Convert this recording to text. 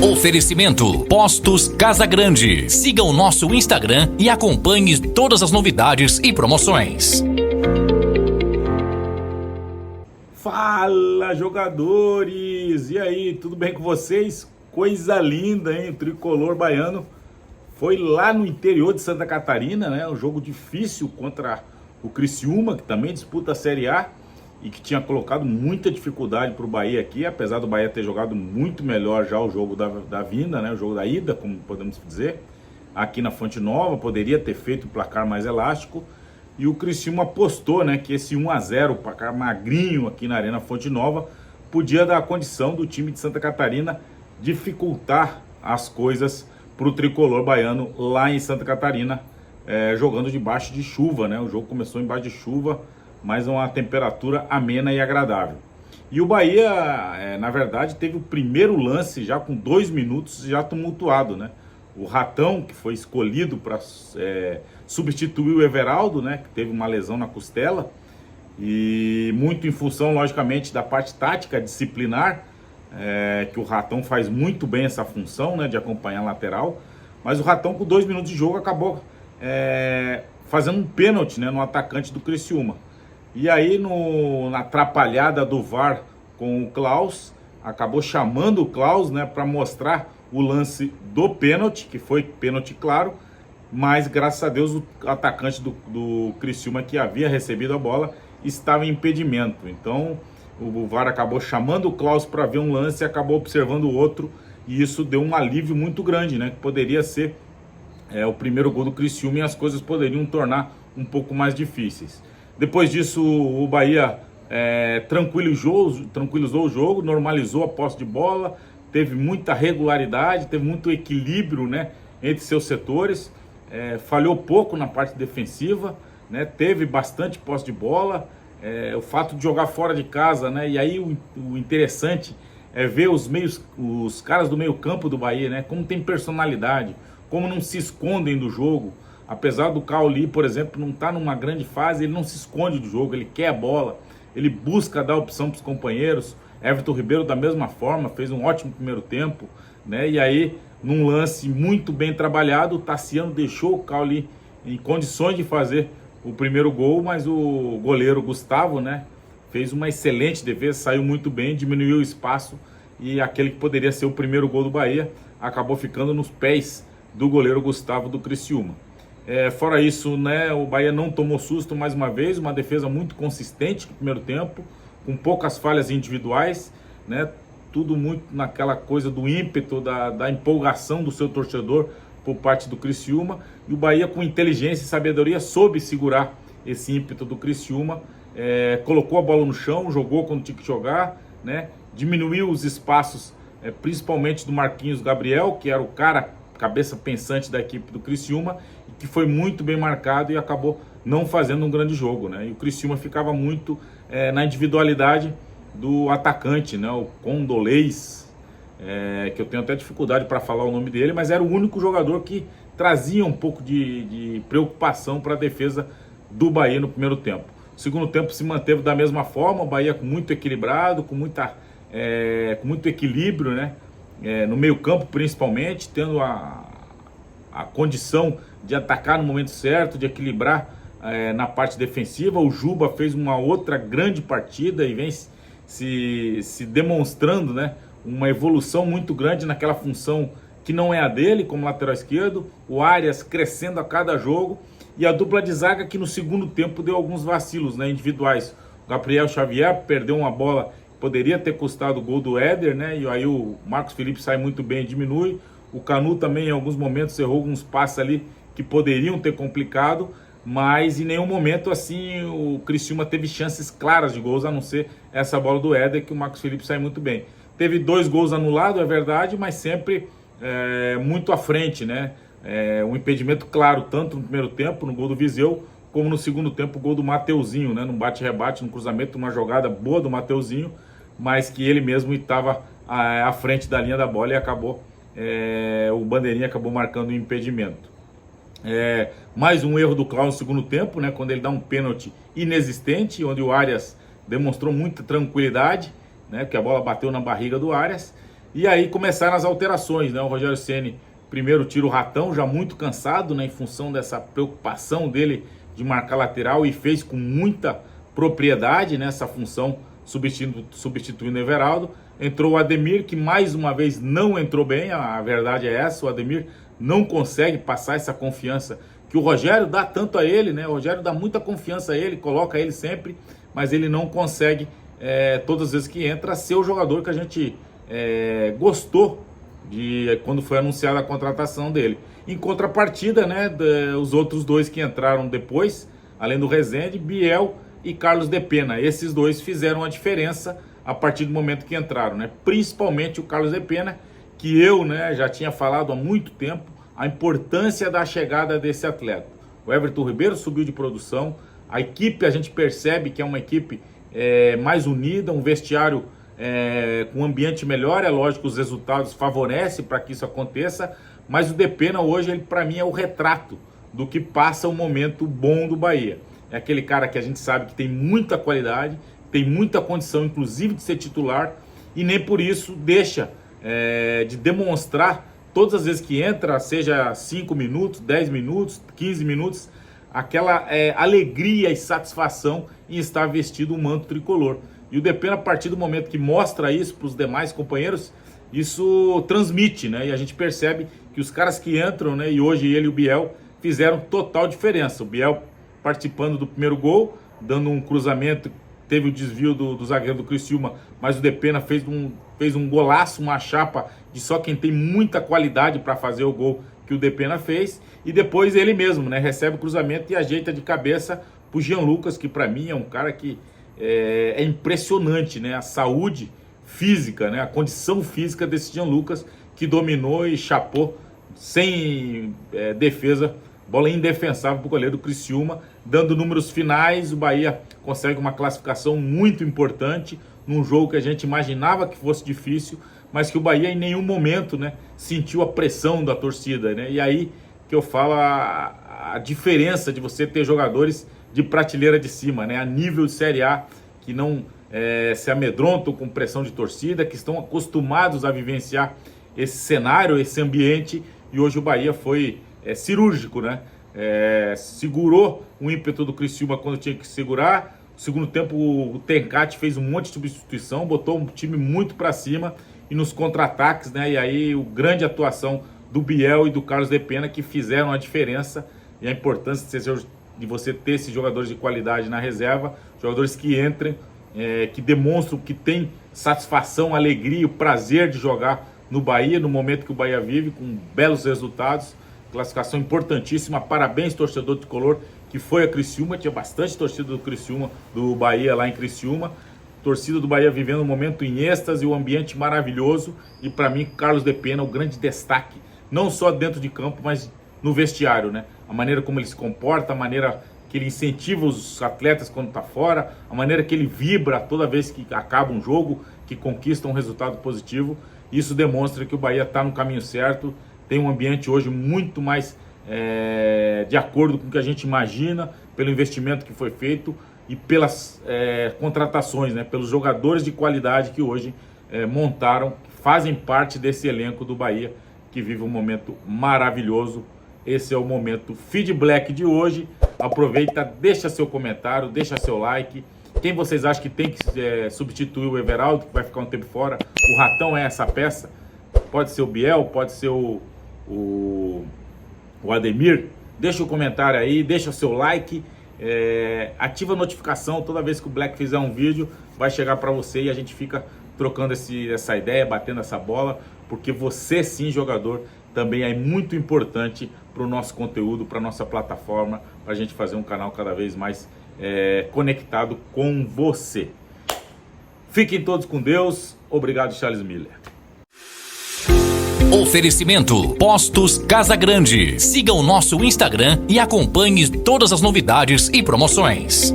Oferecimento Postos Casa Grande. Siga o nosso Instagram e acompanhe todas as novidades e promoções. Fala, jogadores! E aí, tudo bem com vocês? Coisa linda, hein? O tricolor baiano foi lá no interior de Santa Catarina, né? Um jogo difícil contra o Criciúma, que também disputa a Série A e que tinha colocado muita dificuldade para o Bahia aqui, apesar do Bahia ter jogado muito melhor já o jogo da vinda, né? O jogo da ida, como podemos dizer, aqui na Fonte Nova, poderia ter feito um placar mais elástico, e o Criciúma apostou, né, que esse 1-0, placar magrinho aqui na Arena Fonte Nova, podia dar a condição do time de Santa Catarina dificultar as coisas para o tricolor baiano lá em Santa Catarina, jogando debaixo de chuva, né? O jogo começou embaixo de chuva, mas uma temperatura amena e agradável. E o Bahia, na verdade, teve o primeiro lance já com 2 minutos já tumultuado, né? O Ratão, que foi escolhido para substituir o Everaldo, né? Que teve uma lesão na costela, e muito em função, logicamente, da parte tática, disciplinar, que o Ratão faz muito bem essa função, né? De acompanhar a lateral. Mas o Ratão, com 2 minutos de jogo, acabou fazendo um pênalti, né, no atacante do Criciúma. E aí, na atrapalhada do VAR com o Klaus, acabou chamando o Klaus, né, para mostrar o lance do pênalti, que foi pênalti claro, mas graças a Deus o atacante do Criciúma, que havia recebido a bola, estava em impedimento. Então o VAR acabou chamando o Klaus para ver um lance e acabou observando o outro, e isso deu um alívio muito grande, né, que poderia ser o primeiro gol do Criciúma, e as coisas poderiam tornar um pouco mais difíceis. Depois disso, o Bahia tranquilizou o jogo, normalizou a posse de bola, teve muita regularidade, teve muito equilíbrio, né, entre seus setores, falhou pouco na parte defensiva, né, teve bastante posse de bola, o fato de jogar fora de casa, né, e aí o interessante é ver os caras do meio campo do Bahia, né, como tem personalidade, como não se escondem do jogo. Apesar do Cauli, por exemplo, não estar numa grande fase, ele não se esconde do jogo, ele quer a bola, ele busca dar opção para os companheiros. Everton Ribeiro da mesma forma, fez um ótimo primeiro tempo, né? E aí, num lance muito bem trabalhado, o Tassiano deixou o Cauli em condições de fazer o primeiro gol, mas o goleiro Gustavo, né, fez uma excelente defesa, saiu muito bem, diminuiu o espaço, e aquele que poderia ser o primeiro gol do Bahia acabou ficando nos pés do goleiro Gustavo do Criciúma. Fora isso, né, o Bahia não tomou susto mais uma vez, uma defesa muito consistente no primeiro tempo, com poucas falhas individuais, né, tudo muito naquela coisa do ímpeto, da empolgação do seu torcedor por parte do Criciúma, e o Bahia, com inteligência e sabedoria, soube segurar esse ímpeto do Criciúma, colocou a bola no chão, jogou quando tinha que jogar, né, diminuiu os espaços, principalmente do Marquinhos Gabriel, que era o cara, cabeça pensante da equipe do Criciúma, e que foi muito bem marcado e acabou não fazendo um grande jogo, né? E o Criciúma ficava muito na individualidade do atacante, né? O Condolês, que eu tenho até dificuldade para falar o nome dele, mas era o único jogador que trazia um pouco de preocupação para a defesa do Bahia no primeiro tempo. O segundo tempo se manteve da mesma forma, o Bahia muito equilibrado, com muito equilíbrio, né? No meio campo principalmente, tendo a condição de atacar no momento certo, de equilibrar na parte defensiva. O Juba fez uma outra grande partida e vem se demonstrando, né, uma evolução muito grande naquela função que não é a dele, como lateral esquerdo. O Arias crescendo a cada jogo, e a dupla de zaga que no segundo tempo deu alguns vacilos, né, individuais. O Gabriel Xavier perdeu uma bola, poderia ter custado o gol do Éder, né? E aí o Marcos Felipe sai muito bem e diminui. O Canu também, em alguns momentos, errou alguns passes ali que poderiam ter complicado, mas em nenhum momento assim o Criciúma teve chances claras de gols, a não ser essa bola do Éder, que o Marcos Felipe sai muito bem. Teve 2 gols anulados, é verdade, mas sempre muito à frente, né? Um impedimento claro, tanto no primeiro tempo, no gol do Viseu, como no segundo tempo, o gol do Mateuzinho, né? Num bate-rebate, num cruzamento, uma jogada boa do Mateuzinho, mas que ele mesmo estava à frente da linha da bola e acabou, o Bandeirinha acabou marcando um impedimento. Mais um erro do Klaus no segundo tempo, né, quando ele dá um pênalti inexistente, onde o Arias demonstrou muita tranquilidade, né, porque a bola bateu na barriga do Arias, E aí começaram as alterações, né? O Rogério Ceni primeiro tira o Ratão, já muito cansado, né? Em função dessa preocupação dele de marcar lateral, e fez com muita propriedade nessa função, substituindo o Everaldo. Entrou o Ademir, que mais uma vez não entrou bem, a verdade é essa. O Ademir não consegue passar essa confiança que o Rogério dá tanto a ele, né? O Rogério dá muita confiança a ele, coloca ele sempre, mas ele não consegue, todas as vezes que entra, ser o jogador que a gente gostou de quando foi anunciada a contratação dele. Em contrapartida, né, os outros dois que entraram depois, além do Rezende, Biel e Carlos de Pena. Esses dois fizeram a diferença a partir do momento que entraram, né? Principalmente o Carlos de Pena, que eu, né, já tinha falado há muito tempo a importância da chegada desse atleta. O Everton Ribeiro subiu de produção, a equipe, a gente percebe que é uma equipe mais unida, um vestiário com um ambiente melhor. É lógico que os resultados favorecem para que isso aconteça, mas o Depena hoje, ele para mim é o retrato do que passa o momento bom do Bahia. É aquele cara que a gente sabe que tem muita qualidade, tem muita condição inclusive de ser titular, e nem por isso deixa de demonstrar todas as vezes que entra, seja 5 minutos, 10 minutos, 15 minutos, aquela alegria e satisfação em estar vestido um manto tricolor. E o Depena, a partir do momento que mostra isso para os demais companheiros, isso transmite, né? E a gente percebe que os caras que entram, né? E hoje ele e o Biel fizeram total diferença. O Biel participando do primeiro gol, dando um cruzamento, teve o desvio do zagueiro do Criciúma, mas o Depena fez um golaço, uma chapa de só quem tem muita qualidade para fazer o gol que o Depena fez. E depois ele mesmo, né? Recebe o cruzamento e ajeita de cabeça pro Jean Lucas, que para mim é um cara que é impressionante, né? A saúde física, né? A condição física desse Jean Lucas, que dominou e chapou sem defesa, bola indefensável para o goleiro do Criciúma. Dando números finais, o Bahia consegue uma classificação muito importante num jogo que a gente imaginava que fosse difícil, mas que o Bahia em nenhum momento, né, sentiu a pressão da torcida, né? E aí que eu falo a diferença de você ter jogadores de prateleira de cima, né, a nível de Série A, que não se amedrontam com pressão de torcida, que estão acostumados a vivenciar esse cenário, esse ambiente. E hoje o Bahia foi cirúrgico, né? Segurou o ímpeto do Criciúma quando tinha que segurar. No segundo tempo o Tencate fez um monte de substituição, botou um time muito para cima, e nos contra-ataques, né? E aí a grande atuação do Biel e do Carlos de Pena, que fizeram a diferença, e a importância de você ter esses jogadores de qualidade na reserva, jogadores que entrem, que demonstram que tem satisfação, alegria, o prazer de jogar no Bahia, no momento que o Bahia vive, com belos resultados. Classificação importantíssima, parabéns torcedor tricolor que foi a Criciúma, tinha bastante torcida do Criciúma, do Bahia lá em Criciúma, torcida do Bahia vivendo um momento em êxtase, um ambiente maravilhoso. E para mim, Carlos de Pena, o grande destaque, não só dentro de campo, mas no vestiário, né? A maneira como ele se comporta, a maneira que ele incentiva os atletas quando está fora, a maneira que ele vibra toda vez que acaba um jogo, que conquista um resultado positivo. Isso demonstra que o Bahia está no caminho certo, tem um ambiente hoje muito mais de acordo com o que a gente imagina, pelo investimento que foi feito e pelas contratações, né? Pelos jogadores de qualidade que hoje montaram, fazem parte desse elenco do Bahia, que vive um momento maravilhoso. Esse é o momento Feed Black de hoje. Aproveita, deixa seu comentário, deixa seu like. Quem vocês acham que tem que substituir o Everaldo, que vai ficar um tempo fora? O Ratão é essa peça? Pode ser o Biel, pode ser o Ademir. Deixa o comentário aí, deixa seu like, ativa a notificação. Toda vez que o Black fizer um vídeo, vai chegar para você, e a gente fica trocando essa ideia, batendo essa bola, porque você sim, jogador, também é muito importante para o nosso conteúdo, para a nossa plataforma, para a gente fazer um canal cada vez mais conectado com você. Fiquem todos com Deus. Obrigado, Charles Miller. Oferecimento Postos Casa Grande. Siga o nosso Instagram e acompanhe todas as novidades e promoções.